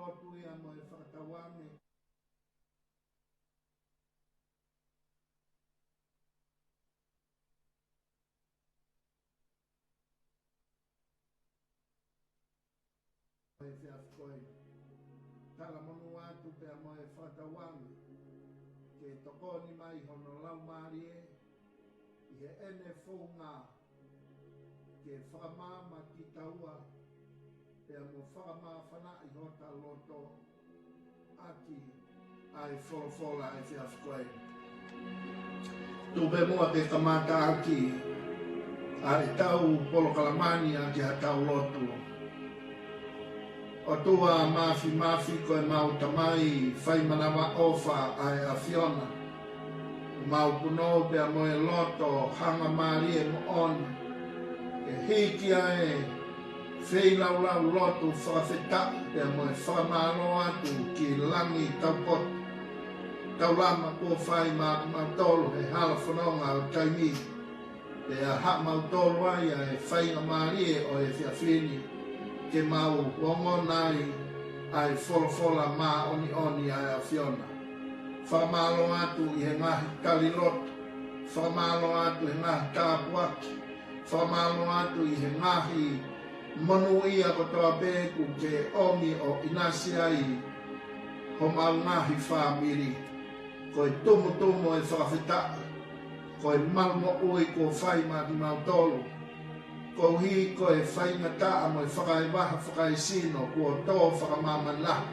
lotu ia mo e whakatawange. E whiawhikoe. Tala monu atu pia mo e whakatawange. Ke tokoni mai hono lau maari e. I he ene whonga. Ke whakamama ki taua. Pea mo whakama whana i hota loto aki ai wholofola e whiawhikoe. Tupe mua ke kamata aki ai tau polo kalamani aki ha tau lotu. O tua mafi koe mau tamai whai manawa ofa ai a Fiona. Mau puno pea mo e loto hanga maari e mo on. E hiki ai Fei lau lotu whakawheta pia mo e whakamalo atu ki langi taupot. Taulama kua whai mautolo he hala whanonga o taimi. Pia ha mautolo ai e whainga marie o e whiawhini. Ke mau wongo nai ai wholofola mā oni ai a Fiona. Whakamalo atu i he ngahi talilot. Whakamalo atu i he ngahi tāpuaki. Whakamalo atu i he ngahi manu ia ko toa pēku ke omi o inasi ai ho mau ngahi whāmiri. Koe tumu e whakawheta. Koe malmo ui ko whai mati mau tolu. Ko hi koe whai ngata mo e whakai waha whakai sino kua tō whakamaman lahi.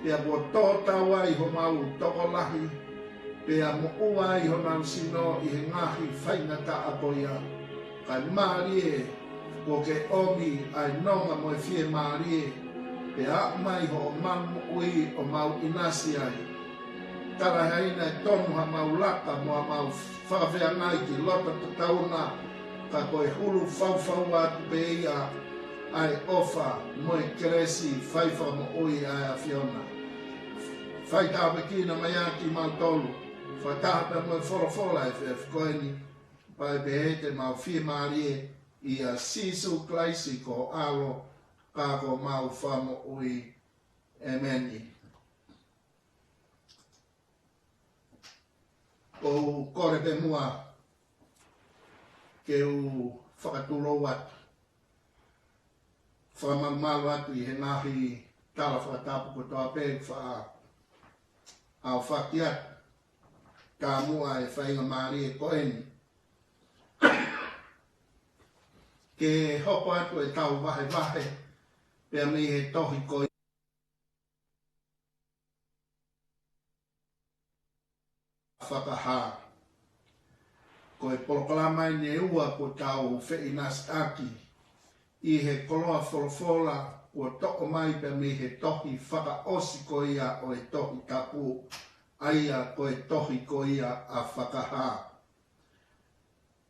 Pea kua tō tawai ho mau toko lahi. Pea mo uai ho mau sino i he ngahi whai ngata a koia. Kai maari e ko ke omi ai nonga mo e fie maari e a mai ho mamu ui o mau inasi ai. Tara haina e tonu ha mau laka mo a mau whakawhea ngai ki lota tauna ka koe hulu whauwhau atu pe ia ai ofa mo e keresi whaiwha mo ui ai a Fiona. Whai tāpe kina mai aki mau tolu. Whai tāpe mo e whorofola e whiawhikoeni. Pai pe he te mau fie maari e. Ia sisu klaisi ko alo kako mau whamo ui emeni. O kore pe mua ke u whakatulo watu. Whamamalu atu i he ngahi tala whakatapu ko toa pēk wha au whakiat. Ka mua e whainga maari e koeni. Ke hopo atu e tau wahe, pia mi he tohi koi. Whakaha. Koe polokalamai ne ua ko tau whiinas aki. I he koloa wholofola ua toko mai pia mi he tohi whakaosi ko ia o e tohi tapu. Aia koe tohi ko ia a whakaha.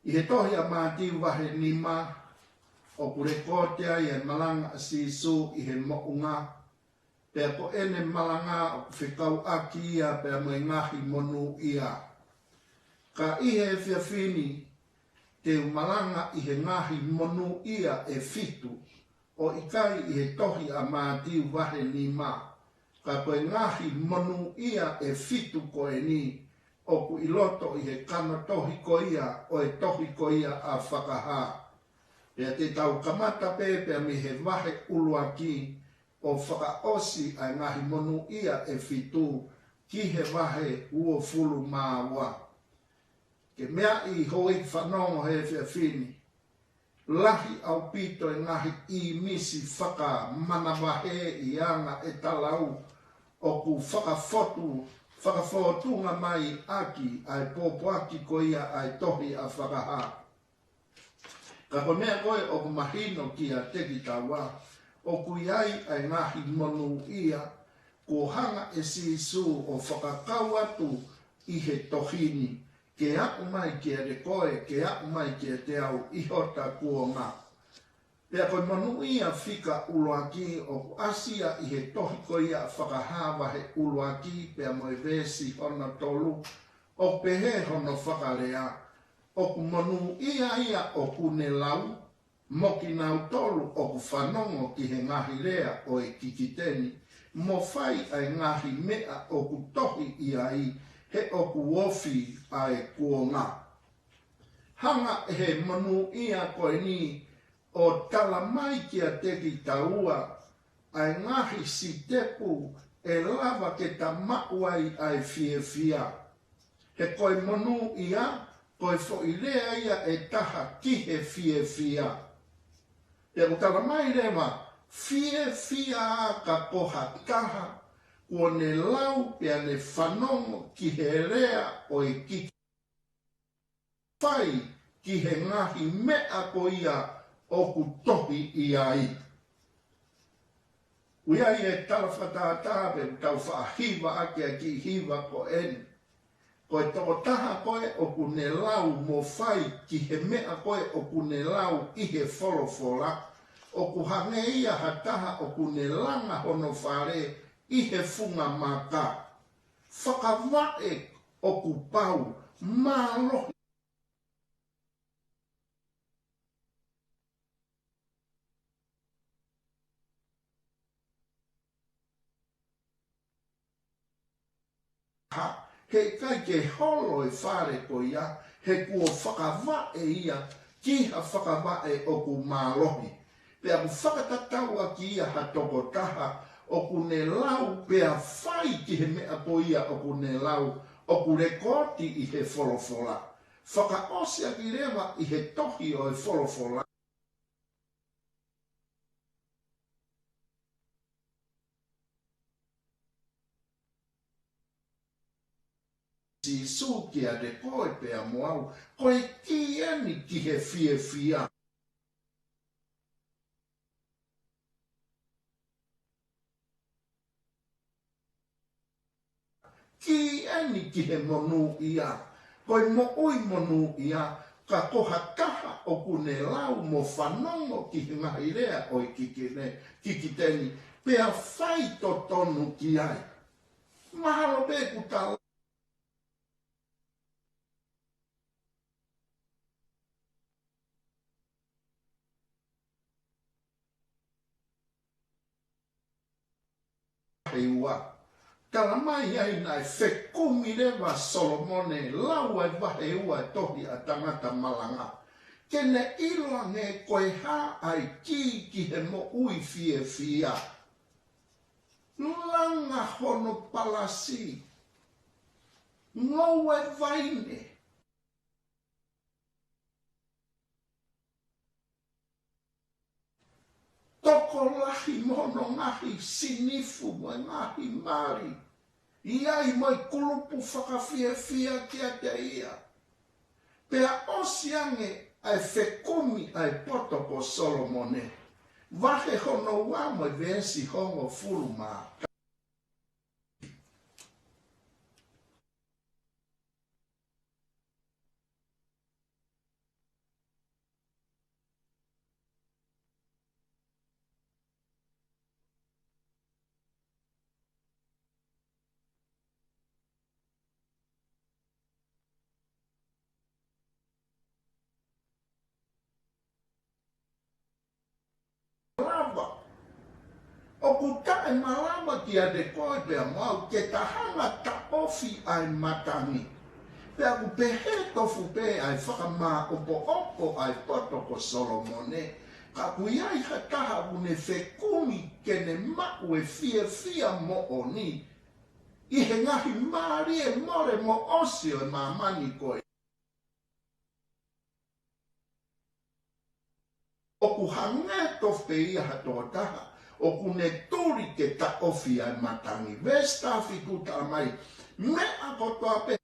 I he tohi a māti wahe nima. O pure kotea i e malanga a sisu i he mounga. Pea ko ene malanga o whikau aki ia pea mo e ngahi monu ia. Ka i he whiawhini te malanga i he ngahi monu ia e fitu. O ikai i he tohi a mātiu wahe ni mā. Ka koe ngahi monu ia e fitu ko e ni. O ku iloto i he kana tohi ko ia o e tohi ko ia a whakaha. Pea te tau kamata pēpea mi he wahe uluaki o whakaosi ai ngahi monu ia e fitu ki he wahe ua fulu māua. Ke mea i hoi whanongo he whiawhini. Lahi au pito e ngahi i misi whaka manawahe i anga e talau o ku whakafotunga mai aki ai pōpoaki ko ia ai tohi a whakaha. Ka ko mea koe o ku mahino ki a teki tawa, o ku iai ai ngahi monu ia, ko hanga e sisu o whakakau atu i he tohini, ke aku mai ki a rekoe, ke aku mai ki a te au i hota kuonga. Pea koe monu ia whika uloaki o ku asia i he tohi ko ia whakahawa he uloaki, pea moe vesi hona tolu, o pehe hono whakarea. O ku monu ia o ku ne lau, moki nau tolu o ku whanongo ki he ngahi rea o e kikiteni, mo fai ai ngahi mea o ku tohi i ai he o ku ofi ai kuonga. Hanga he manu ia koe ni o tala mai kia teki taua ai ngahi si tepu e lava ke ta mauai ai fie fia. He koe manu ia koe fo i lea ia e taha ki he fie fia. E o tala mai rewa fie fia ka poha taha kua ne lau pia ne whanongo ki he rea o e kiki. Whai ki he ngahi mea ko ia o ku tohi i ai. Uia i e talawhataatawe tau whaahiva ake a ki hiva ko eni. Koe toko taha koe o ku ne lau mo whai ki he mea koe o ku ne lau i he wholofola. O ku hange ia hataha o ku ne langa hono whare i he funga maka. Whakawae o ku pau mālohi. He kai ke holo e whare ko ia, he kua whakawae ia, ki ha whakawae o ku mālohi. Pea ku whakatataua ki ia ha toko taha, o ku ne lau pea whai ki he mea ko ia o ku ne lau, o ku rekoti i he wholofola. Whakaosea ki rewa i he tohi o e wholofola. Si su ki a de koe pea moau, koe ki ani ki he fie fia. Ki ani ki he monu ia, koe mo ui monu ia, ka koha kaha o kune lau mo whanongo ki he ngahi rea o i kikiteni, pea whai to tonu ki ai. Mahalo pe ku tala. Heua. Tala mai ai nai whekumi rewa Solomone lau ai wahe ua tohi a tangata malanga. Kene iloa nge koe ha ai ki he mo ui fie fia. Langa hono palasi. Ngoe vaine. Toko lahi mono ngahi sinifu mo ngahi mari. Iai mai kulupu whakawhia fia kia te ia. Pea osiange ai whekumi ai potoko Solomone. Wahe hono wamo vensi hongo furuma. O ku tae malama ki a de koe pea mau ke tahanga ta ofi ai matangi. Pea ku pehe tofu pe ai whakama opo ai potoko Solomone. Ka ku iai hataha une whekumi kene mau e fia mo oni. I he ngahi maari e more mo osio e mamani koe. O ku hangeto pe ia hatoa taha. O kune turi ke ta ofi ai matangi. Vesta fikuta mai. Mea kotoa pe.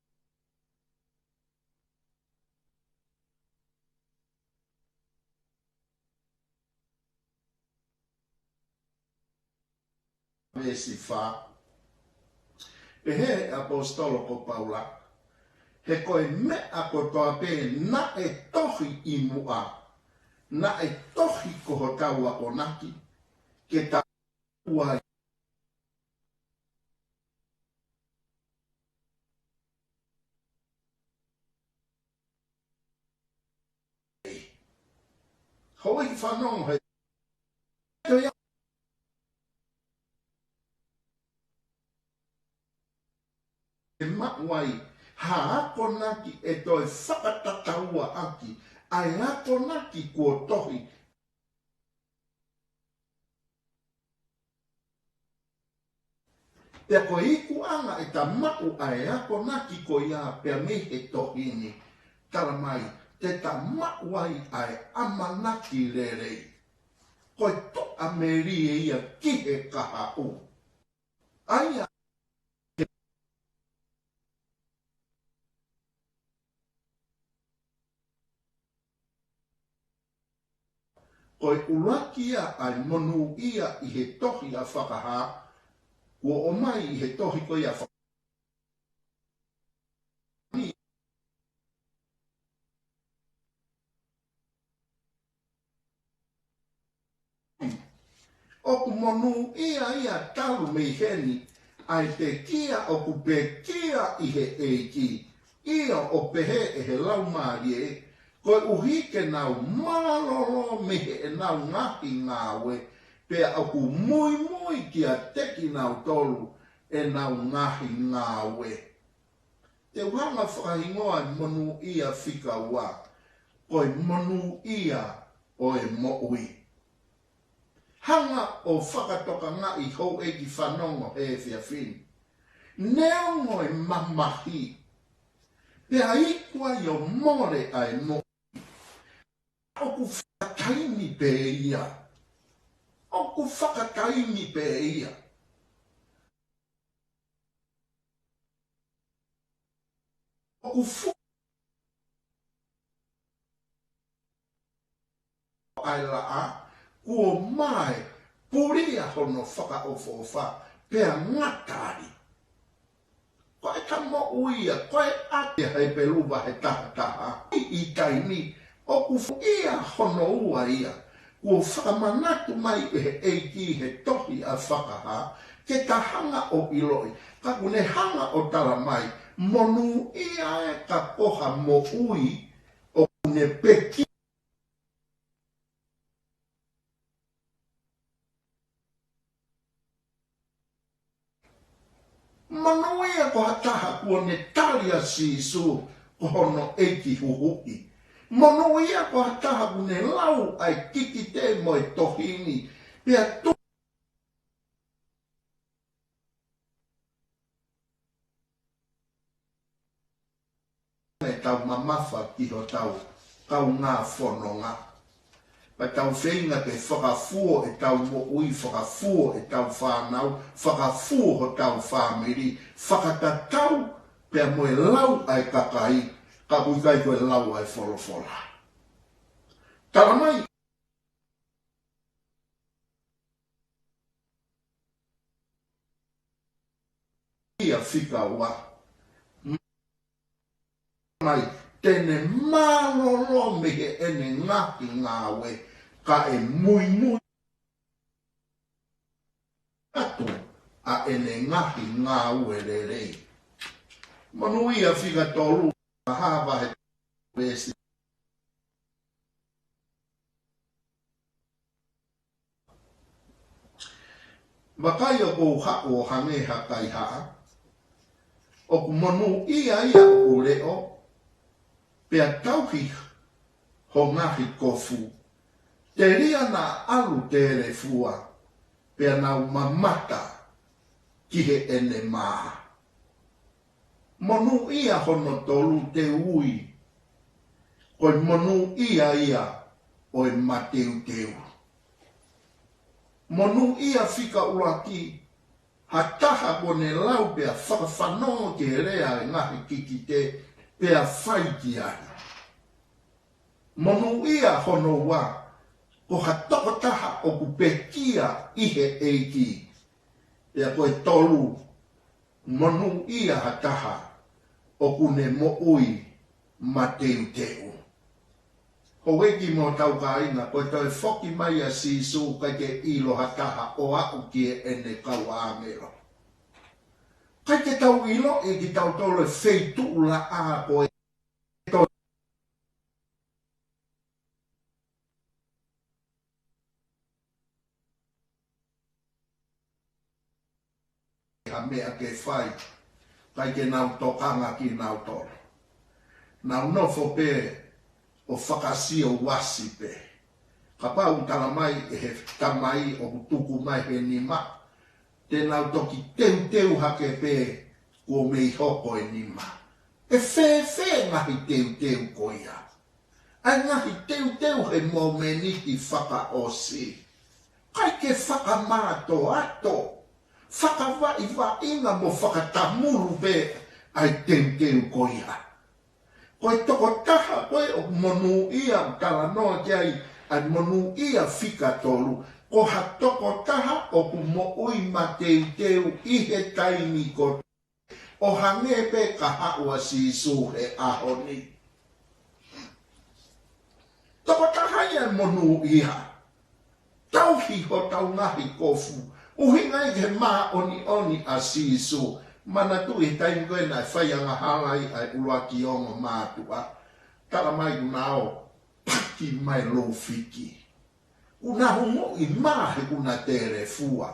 Vesi fa. E he apostolo ko Paula. He koe mea kotoa pe na e tohi i mua. Na e tohi koho taua o naki. Ke ta uai. Hoi whanong hei. mawai, ha ako naki e toi whakatataua aki, ai ako naki kua tohi. Te ko iku anga e ta mau ai ako naki ko ia pia mehe tohini. Tara mai, te ta mawai ai amanaki rerei. Koe to a meri e ia kihe kaha o. Aia. Koe urakia ai monu ia i he tohi a whakaha, ua o mai i he tohi ko ia whakaha. Oku monu ia talu mei heni, ai te kia oku pe kia i he eiki, ia o pehe e he lau maarie, koe uhike nau malolo mehe e nau ngahi ngawe, pea oku mui mui kia teki nau tolu e nau ngahi ngawe. Te wanga whakahingoa monu ia whika wā, koe monu ia o e moui. Hanga o whakatoka ngā i hou e ki whanongo he whia whini. Neo ngoi mamahi. Pea ikua i o more ai mo. Oku whakataini pe ia. Oku whakataini pe ia. Oku ai laa. Kua mai, puria hono whaka o wha, pea ngatari. Koe ka mo uia, koe ate hei peluwa he taha. I taimi, oku ia hono ua ia. Kua whakamanatu mai e he eiki he tohi a whakaha, ke ta hanga o iloi. Ka kune hanga o tala mai, monu ia e ka poha mo ui o kune peki. Manuia ko hataha kua ne talia sisu ko hono eiki huhui. Manuia ko hataha ku ne lau ai kiki te mo e tohini. Pea tu e tau mamafa ki ho tau ngā whanonga. Pa tau whenga te whakafuo e tau mo ui, whakafuo e tau whanau, whakafuo ho tau whamiri, whakatatau pea mo e lau ai kakai, ka kuikai koe lau ai wholofola. Tara mai. Ia whika ua. Mai, tene malolo mehe ene ngaki ngawe, ka e mui mui atu a ene ngaki ngawe rerei. Manuia whika tolu, a hawa he besi. Makai o kou hako hange hakai haa, o ku manu ia o leo, pea tauhi ho ngahi kofu, te ria na alu te re fua, pea nau mamata ki he ene maa. Manu ia hono tolu te ui, koe manu ia o e mateu teu. Manu ia whika uraki, ha taha kone lau pea whakawhanongo ke rea e ngahi kiki te pea whaiki ai. Manu ia hono wā, ko ha toko taha o ku pekia ihe eiki. Pea koe tolu, manu ia ha taha o ku ne mo ui mateu teu. Ho weki mo tau ka inga, koe toi whoki mai a sisu kai ke ilo ha taha o au ki ene kau āmero. Kai ke tau ilo e ki tau tole feitu la a koe. Ha mea ke whai. kai ke nau tokanga ki nau tolo. Nau nofo pe o whakasi o wasi pe. Ka pau tala mai e he tamai o tuku mai he ni ma. Te nau toki teu hake pe ko mei hoko e ni ma. E fe ngahi teu ko ia. Ai ngahi teu he mo meniki whaka o si. Kai ke whakamāto ato. Whakawai wa inga mo whakatamuru pe ai teu ko ia. Koe toko taha koe o monu ia tala noa te ai ai monu ia whika tolu. Ko ha toko taha o ku mo ui ma teu i he taimi ko. O hange pe ka haua si su he ahoni. Toko taha ia monu ia. Tauhi ho tau ngahi kofu. Uhinga i ke maa oni a si su. Mana tu i taimi koe nai whaianga halai ai ulua ki ongo mātua. Tala mai unao paki mai lo fiki. Una hungo i mahe una tere fua.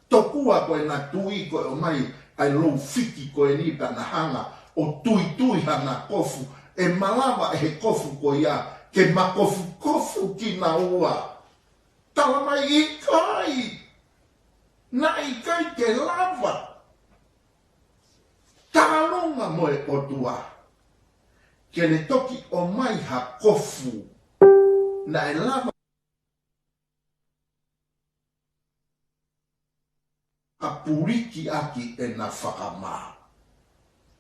Tokua koe na tui koe o mai ai lo fiki koe ni na hanga o tui hana kofu. E malawa e he kofu koe ia ke makofu ki na ua. Tala mai i kai. Na i kai ke lava. Tālonga moe otua. Kene toki o mai ha kofu. Na e lava. Ka puriki aki e na whakamā.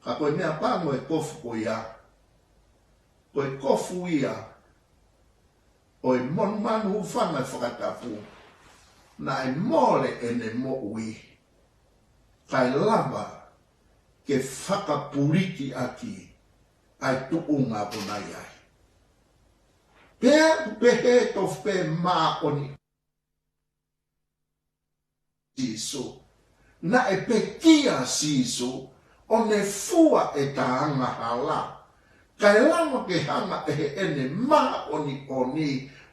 Ka koe mea pāngo e kofu ko ia. Koe kofu ia. O e manu whanga e whakatapu. Na e mole e ne mo ui. Kai lava. Ke whakapuriki aki ai tuunga puna iai. Pea pehe to pe maa oni siso. Na e pe kia siso o ne fua e taanga hala. Kai lama ke hanga e ene maa oni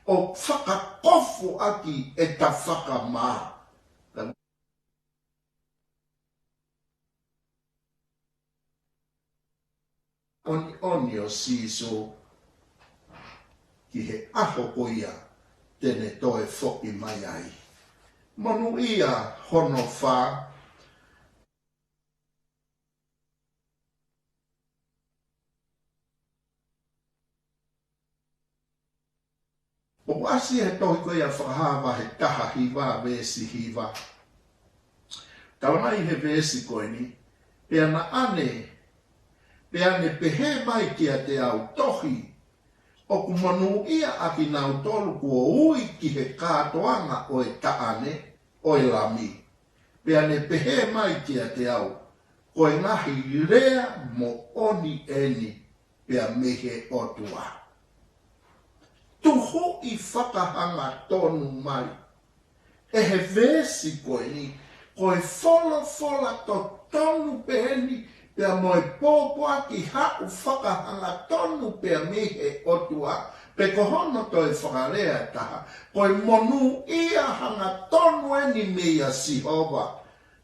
o whakakofu aki e ta whakamaa. Oni o siso ki he aho ko ia tene toe whoki mai ai. Manu ia hono wha o asi he tohi ko ia whakahawa he taha hiwa vesi hiwa. Tawanai he vesi koe ni pea na ane pea ne pehe mai kia te au tohi, o ku manu ia aki nau tolu kua ui ki he kātoanga o e taane, o e lami. Pea ne pehe mai kia te au, ko e ngahi rea mo oni eni, pea mehe otua. Tuho i whakahanga tonu mai, e he vesi koe ni, ko e fola to tonu peheni, pea moe pōpō aki hau whakahanga tonu pea mehe otua, pe kohono toi whakarea taha, koe monu ia hanga tonu eni mea sihova,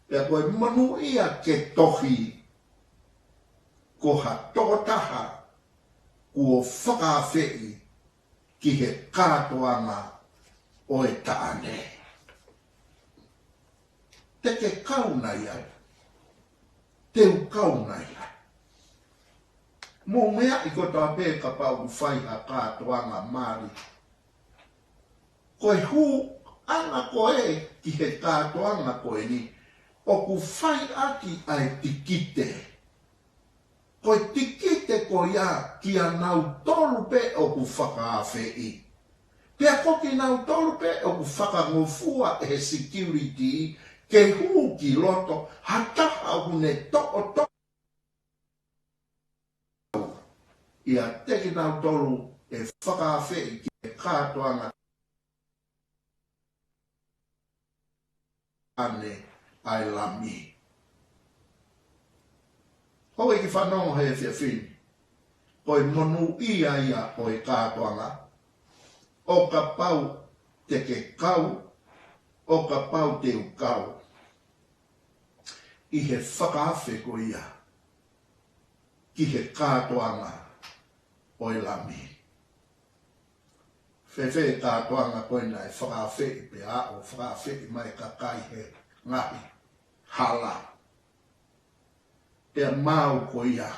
pea koe monu ia ke tohi, ko ha tokotaha, kua whakawhei ki he kātoanga o e taane. Teke kauna iai. Teu kauna ia. Mō mea i ko tā pē ka pau whai ha kātoanga māri. Koe hū anga koe ki he kātoanga koe ni, o ku whai aki ai tikite. Koe tikite ko ia ki a nau tolu pe o ku whakaawhei. Pea koki nau tolu pe o ku whakangofua e security, ke hū ki loto, hataha hune to. Ia teki nau tolu e whakaawhei ki e kātoanga ane ai lami. Hoi ki whanongo he whiawhini, koi monu ia o e kātoanga, o ka pau teke kau, o ka pau teu kau. I he whakawhe ko ia, ki he kātoanga o e lami. Fefe kātoanga koe nai whakawhi i pe a o whakawhi i mai kakai he ngahi hala. E mau ko ia.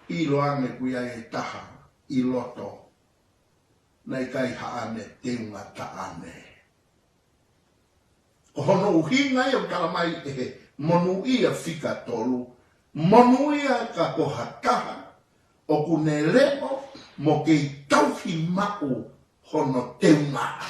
I loange kuia e taha i loto. Nei kai haane teunga taane. O hono uhinga i o kalamai e monu ia whika tolu. Monu ia ka kohataha o kune leo mo kei tauhi mau hono teunga.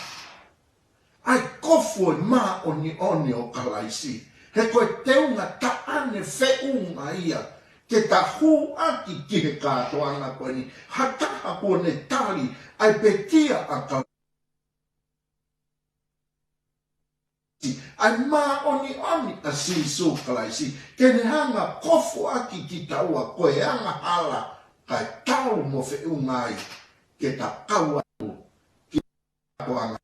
Ai kofu e maa oni o kalaisi. He koe teunga taane whiunga ia. Ke ta hu aki ki he kātoanga koe ni. Hataha koe ne tali ai petia a ka. Ai maa oni a sisu kalaisi. Kene hanga kofu aki ki taua koe anga hala. Kai tau mo whiunga ai. Ke ta kaua ki kātoanga.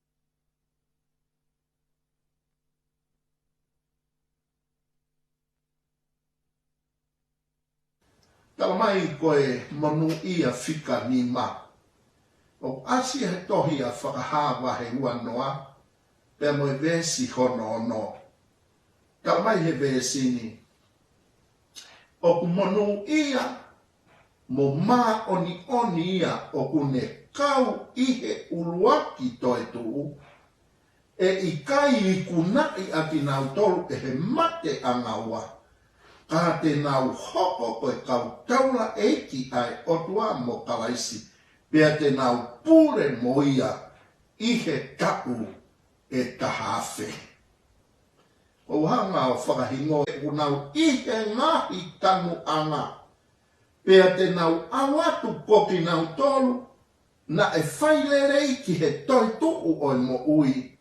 Tala mai koe manu ia whika ni ma. O asi he tohi a whakahawa he ua noa. Pea moe vesi hono no. Tala mai he vesi ni. O ku manu ia. Mo ma oni ia. O ku ne kau ihe uluaki toi tuu. E i kai i kunai a ki nau tolu e he mate angaua. Ka te nau hoko koe kau taula eiki ai otua mo kalaisi. Pea te nau pure mo ia i he tau e tahawhe. O hanga o whakahingo e unau i he ngahi tanu anga. Pea te nau awatu koki nau tolu na e whailerei ki he toi tuu oi mo ui.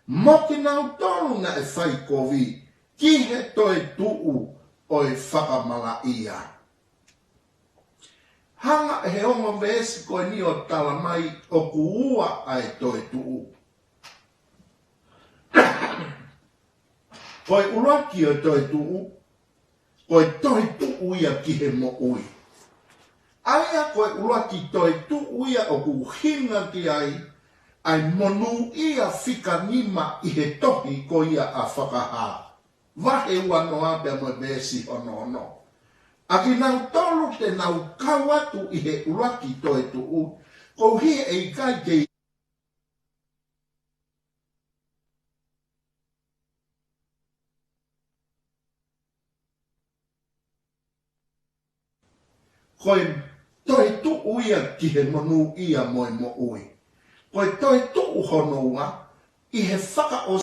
Moki nau tolu na e whai kovi ki he toi tuu oi whakamala ia. Hanga he ongo vesi koe ni o tala mai o kuua ai toi tuu. Koe uraki o toi tuu, koe toi tuu ia ki he mo ui. Aia koe uraki toi tuu ia o kuhinga ki ai monu ia whika nima i he tohi ko ia a whakahaa. Wahe ua noa pia mo vesi ono. Aki nau tolu te nau kawatu i he uraki toi tuu, ko hi e kai kei. Koe toi tuu ia ki he monu ia moi mo ui. Koe toi tuu honoa i he whaka o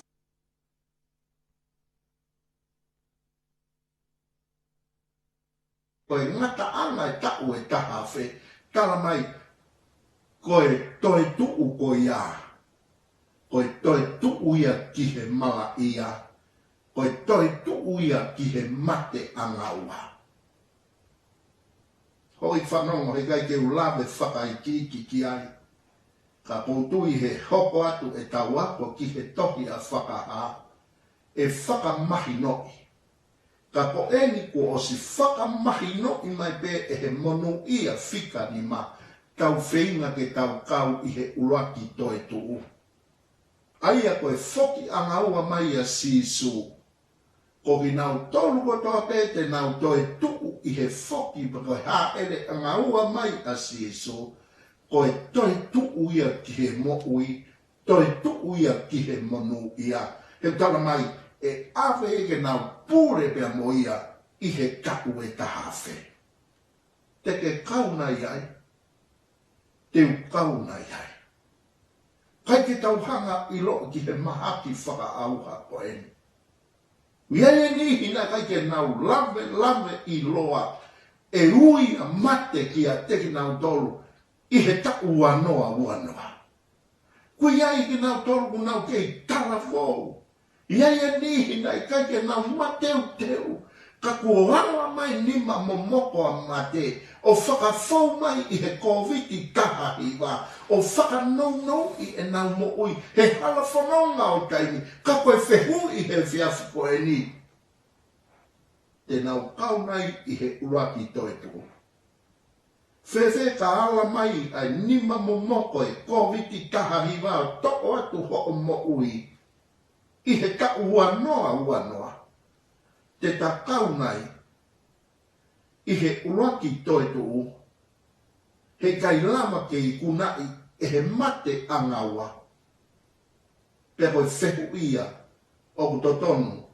koe ngata ana e tau e tahawhe, tala mai, koe toi tuu ko ia. Koe toi tuu ia ki he mala ia. Koe toi tuu ia ki he mate angaua. Hoi whanongo he kai ke ulawe whakai ki ai. Ka poutui he hoko atu e tau ako ki he tohi a whakaha. E whakamahi noi. Ka po eni ko o si whakamahi no i mai pe e he monu ia whika ni ma. Tau whainga ke tau kau i he uraki toi tuu. Aia koe whoki angaua mai a sisu. Ko ki nau tolu ko toa te nau toi tuu i he whoki pa koe ha ere angaua mai a sisu. Koe toi tuu ia ki he mo ui. Toi tuu ia ki he monu ia. He tala mai. E awe eke nau pure pia mo ia i he kaku e tahawhe. Te ke kauna iai, teu kauna iai. Kai ke tauhanga i lo ki he mahaki whaka auha ko eni. Iai e ni hina kai ke nau lave i loa e ui a mate ki a teki nau tolu i he taku uanoa. Kui ai ki nau tolu ku nau kei tala fōu. Iai e nihi nei kai ke nau mateu. Ka kuohala mai nima momoko a mate. O whakafau mai i he koviti taha hiwa. O whakanau i e nau mo ui. He hala whanonga o taimi. Ka koe whehu i he whiawhi koe ni. te nau kau nei i he uraki toi tuku. Whewhe ka ala mai ai nima mo moko e koviti taha hiwa o toko atu ho o mo ui. I he ka uanoa. Te ta kau nei i he uraki toi tuku. He kai lama ke i kunai e he mate angaua. Pero e whehu ia o kutotonu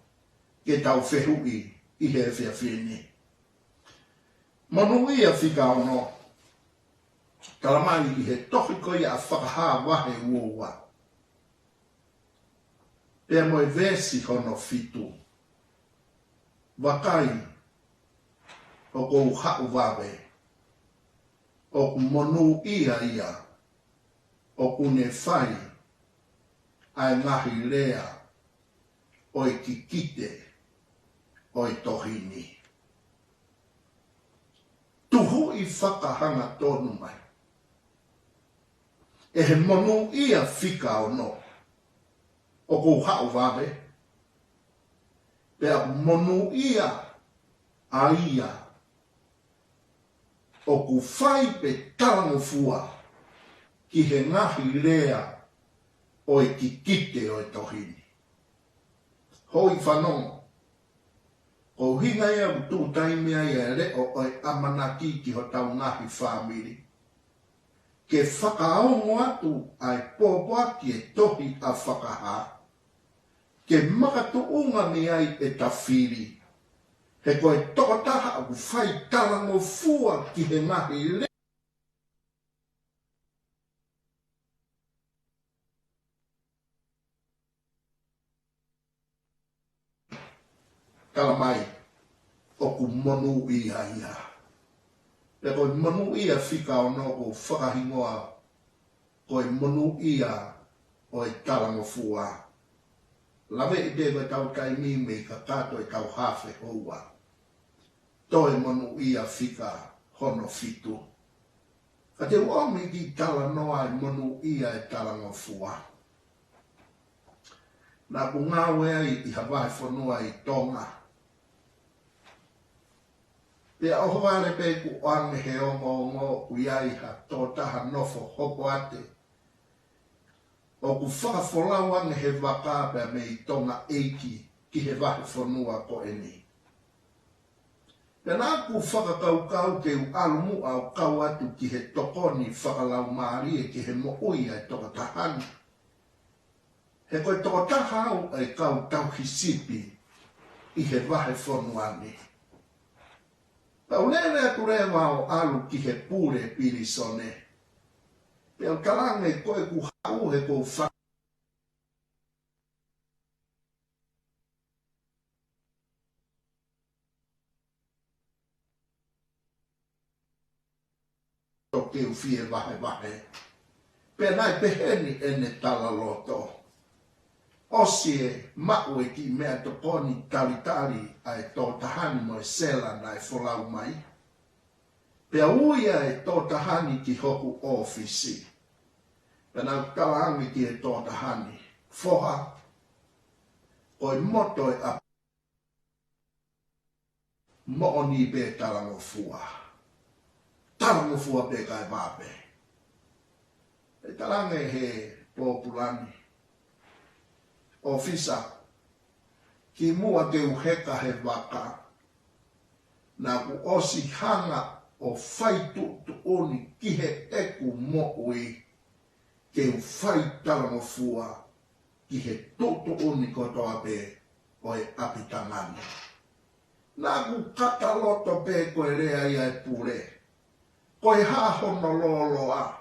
ke tau whehu i he whea whini. Manu ia whika ono. Kalamai i he tohi koe a whakaha wahe uowa. Pea moe vesi hono fitu. Wakai o kou hau wawe. O ku monu ia. O ku ne whai. Ai ngahi lea. O i kikite. O i tohini. Tuhu i whakahanga tonu mai. E he monu ia whika o no. O kou hau wawe. Pea monu ia a ia. O ku whai pe talango fua. Ki he ngahi lea o i kikite o i tohini. Hoi whanongo. O hinga ia utu taimea ia reo o i amanaki ki ho tau ngahi whamiri. Ke whakaongo atu ai pōpua ki e tohi a whakaha. Ke makatuunga ni ai e tawhiri. He koe tokotaha aku whai tarango fua ki he ngahi le. Kalamai, o ku monu ia. E koe monu ia whika o no ko whakahingoa. Koe monu ia o i tarango fua. Lawe i te koe tau taimi me ka kato i tau hawhe houa. Toi monu ia whika hono fitu. Ka te uomi ki tala noa i monu ia i tarango fua. Nā ku ngāwea i Hawaii whanua i Tonga. Pea oho wale pe ku ange he ongo uiai ha tōtaha nofo hopo ate. O ku whakafolau ange he wakāpea me i Tonga eiki ki he wahi whanua ko eni. Pea nā ku whakakaukau ke u alumu au kau atu ki he tokoni whakalau maari e ki he mo uia e tokatahani. He koe tokotaha au e kau tau hisipi i he wahi whanua ni. Tau lere atu rewa o alu ki he pure pirisone. Pea kalange koe ku hau he kou whaka. Toke u fie wahe. Pea nai peheni ene tala loto. Osie mau e ki mea toponi talitali ai tō tahani mo e sela nai wholau mai. Pea uia e tō tahani ki hoku ofisi. Pea nau kalangi ki e tō tahani. Foha. Oi moto e a. Mooni be talango fua. Talango fua be kai wape. E talange he populani. Ofisa, ki mua te uheka he waka, na ku osi hanga o whaitu tu oni ki he eku mo ui, ke u whai talango fua, ki he tutu oni kotoa pe o e apitangani. Na ku kataloto pe koe rea ia e pure, koe hahono loloa,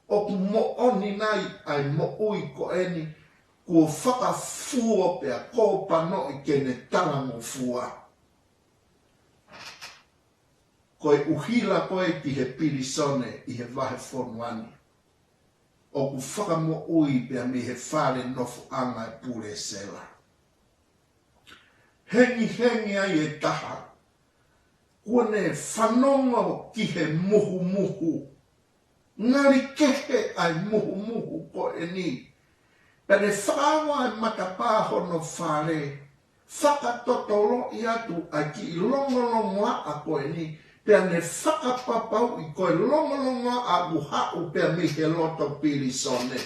o ku mo oni nai ai mo ui ko eni, kua whakafua pea kōpa no i kene talango fua. Koe uhila koe ki he pirisone i he wahe whonuani. O ku whakamo ui pea mi he whare nofu anga e pure sela. Hengi ai e taha. Kone whanonga ki he muhu. Ngari kehe ai muhu ko e ni. Pene whāwa e matapā hono whare, whakatotolo i atu a ki longolongoa a koe ni, pia ne whakapapau i koe longolongoa a uhau pia mi he loto pirisone.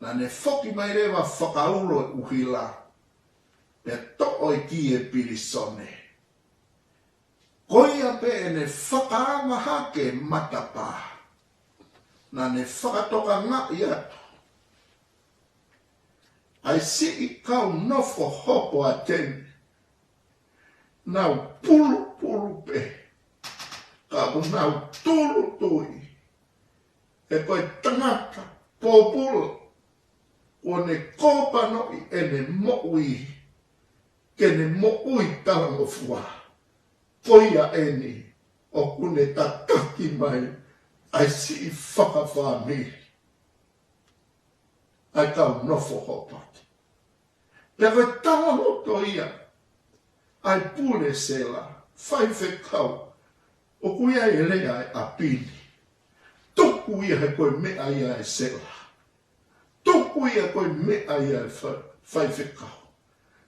Na ne whoki mai rewa whakaulo i uhila, pia to'o i ki e pirisone. Koia pe e ne whakaanga hake matapa, na ne whakatoka ngā i atu. Ai si I kau nofo hopo a tene. Nau pulu pe. Kapu nau tulu tui. E koe tangata pōpulu. O ne kōpano I e ne mo'ui. Ke ne mo'ui talango fua. Koia e ni. O kune tataki mai. Ai si I whakawhāmiri. Ai kau nofo hopo. Pea koe talangoto ia. Ai pule sela. Whai whekau. O kuia e lea e apini. Tuku ia he koe mea ia e sela. Tuku ia koe mea ia e whai whekau.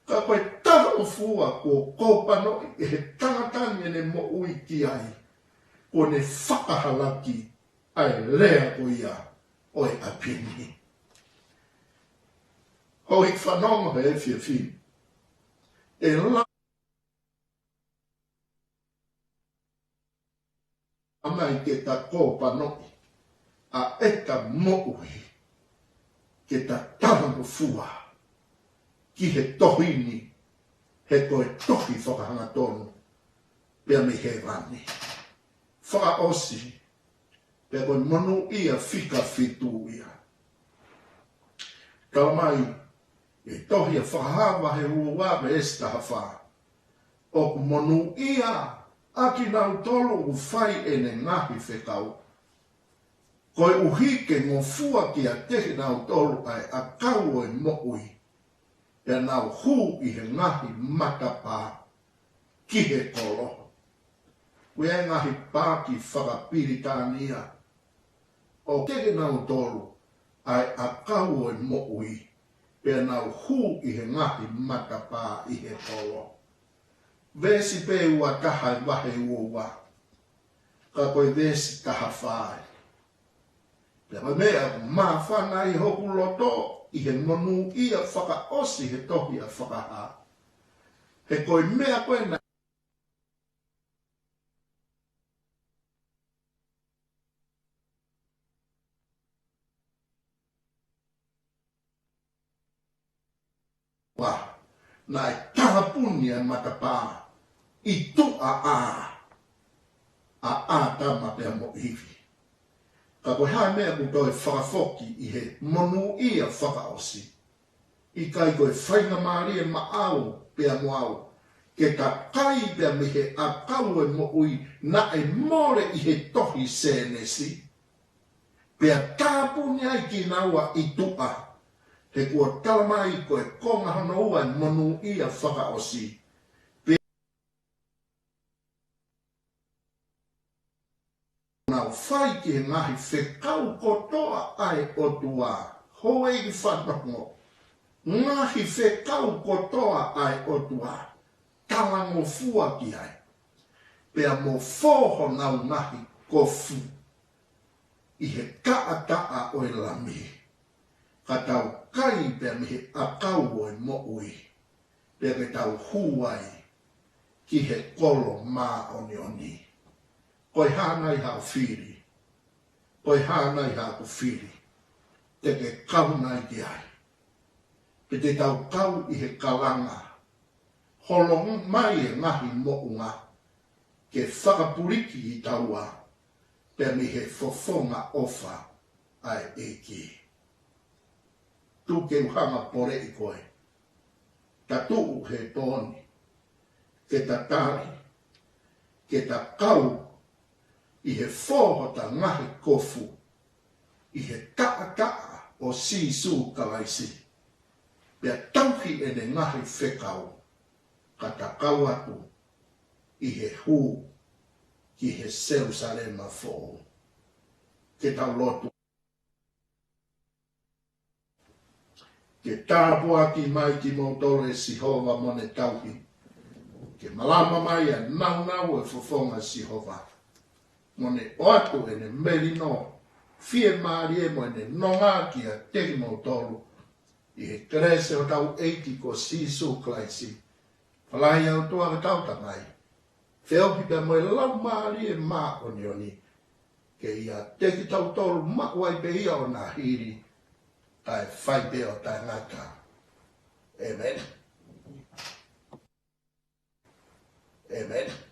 Ka koe talango fua ko kōpano e he tangatani e ne mo ui ki ai. Ko ne whakahalaki ai lea ko ia o e apini. Ho I whanonga he whiawhi. E la mai ke ta kōpano a eka mo'ui ke ta tarango fua ki he tohini he koe tohi whakahanga tonu pia mi he rani. Whakaosi pia koe monu ia whika whitu ia. Kalamai e tohi a whakahawa he uawa me esta hawha. O monu ia aki nau tolu u whai e ne ngahi whekau. Koe uhike ngō fua ki a tehi nau tolu ai a kau e mo'ui. E nau hu I he ngahi matapā ki he kolo. Wea ngahi pāki whakapiritānia. O tehi nau tolu ai a kau e mo'ui. Pea nau hu I he ngahi matapā I he kolo. Vesi pe ua taha I wahe ua. Ka koe vesi taha whae. Pea mea maa whana I hoku loto I he monu ia whakaosi he tohi a whakaha. He koe mea koe na na e tahapuni a matapā I tu a tama pia mo iwi. Ka koe hae mea ku toi whakafoki I he monu ia whakaosi. I kai koe whainga maari e maau pia mo au. Ke ta kai pia mi he a kau e mo ui na e more I he tohi sēnesi. Pia tāpuni ai ki naua I tua. He kua talamai koe konga hana ua monu ia whakaosi. Nau whai ki he ngahi whekau kotoa ai o tua. Hoe I whanongo. Ngahi whekau kotoa ai o tua. Talango fua ki ai. Pea mo whoho nau ngahi kofu. I he kaa o e lami. Ka tau kai pia mi he akau o e mo'ui. Pea ke tau huai ki he kolo mā oni. Koe hānai hao whiri. Koe hānai hao whiri. Te ke kau nai ki ai. Pe te tau kau I he kalanga. Holong mai e ngahi mo'unga. Ke whakapuriki I taua. Pea mi he fofonga ofa ai eki. Tu ke uhanga pore I koe. Ta tuu he tōni. Ke ta tari. Ke ta kau. I he whoho ta ngahi kofu. I he taa o sisu kalaisi. Pea tauhi e ne ngahi whekau. Ka ta kau atu. I he hu. Ki he Jerusalema fō. Ke tau lotu. ke tāpua ki mai ki motore si hova mone tauhi. Ke malama mai a nau e fofonga si hova. Mone oatu e ne meri no, fie maari e mo e ne nonga ki a teki motoru. I he krese o tau eiti ko sisu klaisi. Falai au toa ka tau tangai. Whiopi pe mo e lau maari e maa oni oni. Ke ia teki tau toru makwai pe ia o na hiri. Tai whai pe o tai ngata. Amen. Amen.